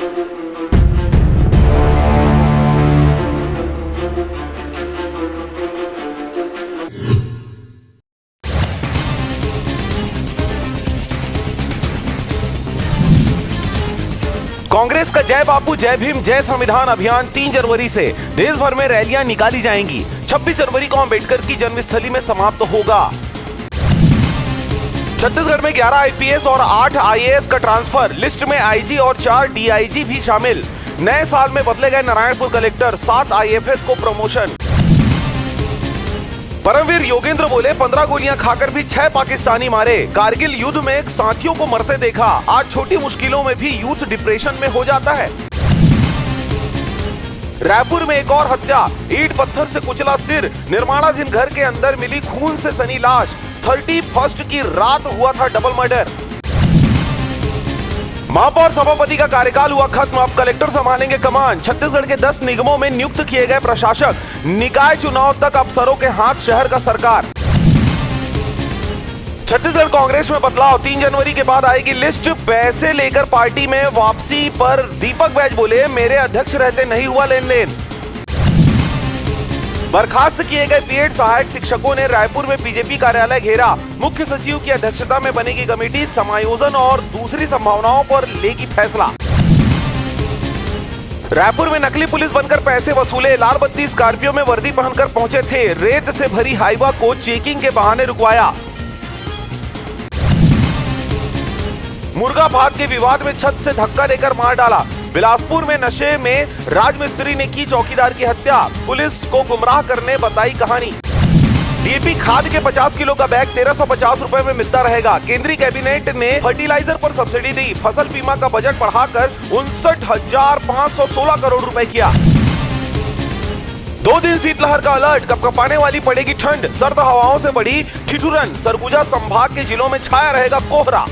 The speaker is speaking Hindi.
कांग्रेस का जय बापू जय भीम जय संविधान अभियान 3 जनवरी से देश भर में रैलियां निकाली जाएंगी। 26 जनवरी को अंबेडकर की जन्मस्थली में समाप्त होगा। छत्तीसगढ़ में 11 आईपीएस और 8 आईएएस का ट्रांसफर, लिस्ट में आईजी और 4 डीआईजी भी शामिल। नए साल में बदले गए नारायणपुर कलेक्टर, 7 आईएफएस को प्रमोशन। परमवीर योगेंद्र बोले 15 गोलियां खाकर भी 6 पाकिस्तानी मारे। कारगिल युद्ध में साथियों को मरते देखा। आज छोटी मुश्किलों में भी यूथ डिप्रेशन में हो जाता है। रायपुर में एक और हत्या, ईंट पत्थर से कुचला सिर। निर्माणाधीन घर के अंदर मिली खून से सनी लाश। 31 की रात हुआ था डबल मर्डर। महापौर सभापति का कार्यकाल हुआ खत्म, अब कलेक्टर संभालेंगे कमान। छत्तीसगढ़ के 10 निगमों में नियुक्त किए गए प्रशासक। निकाय चुनाव तक अफसरों के हाथ शहर का सरकार। छत्तीसगढ़ कांग्रेस में बदलाव, 3 जनवरी के बाद आएगी लिस्ट। पैसे लेकर पार्टी में वापसी पर दीपक बैज बोले मेरे अध्यक्ष रहते नहीं हुआ लेन देन। बर्खास्त किए गए बीएड सहायक शिक्षकों ने रायपुर में बीजेपी कार्यालय घेरा। मुख्य सचिव की अध्यक्षता में बनेगी कमेटी, समायोजन और दूसरी संभावनाओं पर लेगी फैसला। रायपुर में नकली पुलिस बनकर पैसे वसूले। लाल बत्ती स्कॉर्पियो में वर्दी पहनकर पहुंचे थे। रेत से भरी हाईवा को चेकिंग के बहाने रुकवाया। मुर्गा भात के विवाद में छत से धक्का देकर मार डाला। बिलासपुर में नशे में राजमिस्त्री ने की चौकीदार की हत्या। पुलिस को गुमराह करने बताई कहानी। डीएपी खाद के 50 किलो का बैग 1350 रुपए में मिलता रहेगा। केंद्रीय कैबिनेट ने फर्टिलाइजर पर सब्सिडी दी। फसल बीमा का बजट बढ़ाकर 59,516 करोड़ रुपए किया। 2 दिन शीतलहर का अलर्ट, कपकपाने वाली पड़ेगी ठंड। सर्द हवाओं से बढ़ी ठिठुरन। सरगुजा संभाग के जिलों में छाया रहेगा कोहरा।